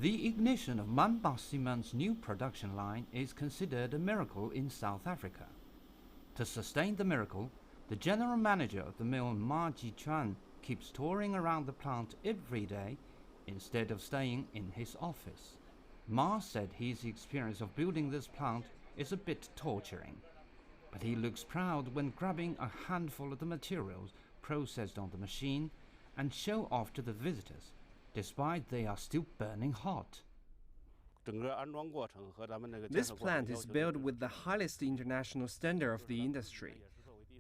The ignition of Mamba Cement's new production line is considered a miracle in South Africa. To sustain the miracle, the general manager of the mill, Ma Jichuan, keeps touring around the plant every day instead of staying in his office. Ma said his experience of building this plant is a bit torturing, but he looks proud when grabbing a handful of the materials processed on the machine and show off to the visitors, despite they are still burning hot. This plant is built with the highest international standard of the industry.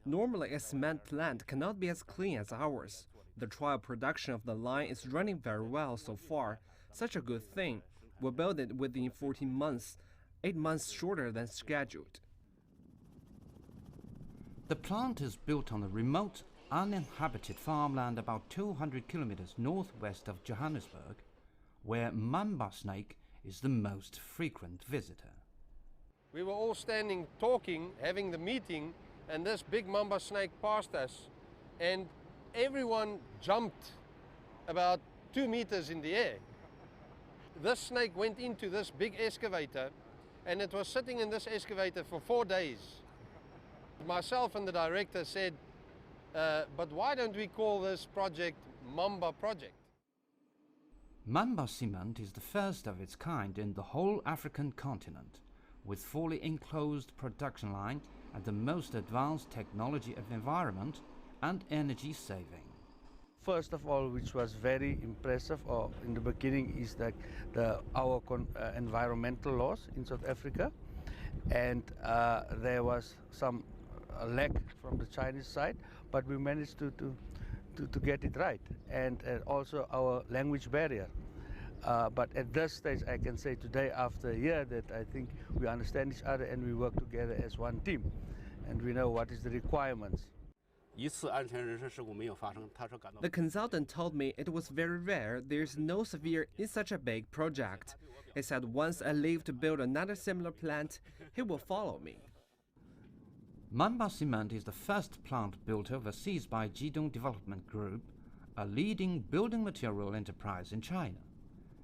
Normally, a cement plant cannot be as clean as ours. The trial production of the line is running very well so far. Such a good thing. We built it within 14 months, 8 months shorter than scheduled. The plant is built on a remote, uninhabited farmland about 200 kilometers northwest of Johannesburg, where mamba snake is the most frequent visitor. We were all standing, talking, having the meeting, and this big mamba snake passed us, and everyone jumped about 2 meters in the air. This snake went into this big excavator, and it was sitting in this excavator for 4 days. Myself and the director said, but why don't we call this project Mamba Project? Mamba cement is the first of its kind in the whole African continent, with fully enclosed production line and the most advanced technology of environment and energy saving. First of all, which was very impressive in the beginning, is that our environmental laws in South Africa, and there was some lack from the Chinese side, but we managed to get it right, and also our language barrier. But at this stage, I can say today, after a year, that I think we understand each other and we work together as one team, and we know what is the requirements. The consultant told me it was very rare there's no severe in such a big project. He said once I leave to build another similar plant, he will follow me. Mamba Cement is the first plant built overseas by Jidong Development Group, a leading building material enterprise in China.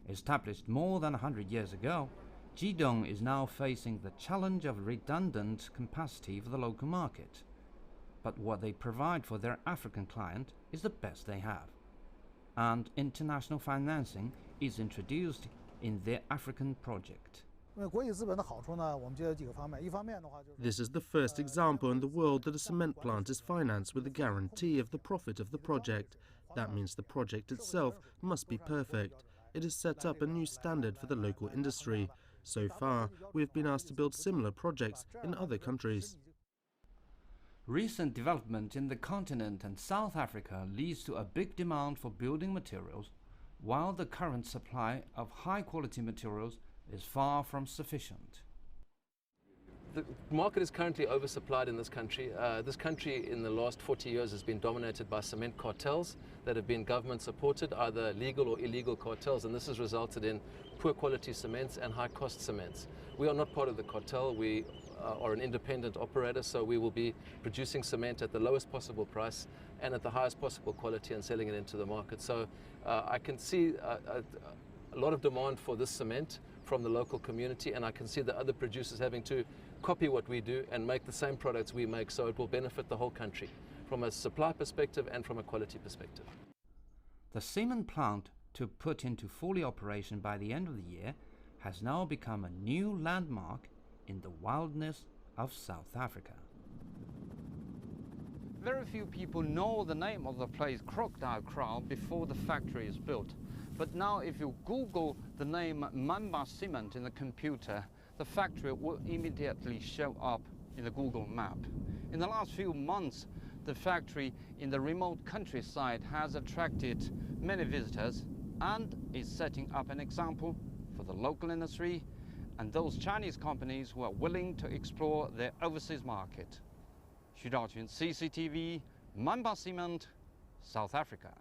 Established more than 100 years ago, Jidong is now facing the challenge of redundant capacity for the local market. But what they provide for their African client is the best they have. And international financing is introduced in their African project. This is the first example in the world that a cement plant is financed with a guarantee of the profit of the project. That means the project itself must be perfect. It has set up a new standard for the local industry. So far, we have been asked to build similar projects in other countries. Recent development in the continent and South Africa leads to a big demand for building materials, while the current supply of high-quality materials is far from sufficient. The market is currently oversupplied in this country. This country in the last 40 years has been dominated by cement cartels that have been government supported, either legal or illegal cartels, and this has resulted in poor quality cements and high cost cements. We are not part of the cartel. We are an independent operator, so we will be producing cement at the lowest possible price and at the highest possible quality and selling it into the market. So I can see a lot of demand for this cement from the local community, and I can see the other producers having to copy what we do and make the same products we make, so it will benefit the whole country from a supply perspective and from a quality perspective. The cement plant, to put into fully operation by the end of the year, has now become a new landmark in the wildness of South Africa. Very few people know the name of the place Crocodile Kraal before the factory is built. But now if you Google the name Mamba Cement in the computer, the factory will immediately show up in the Google map. In the last few months, the factory in the remote countryside has attracted many visitors and is setting up an example for the local industry and those Chinese companies who are willing to explore their overseas market. Xu Zhaojun, CCTV, Mamba Cement, South Africa.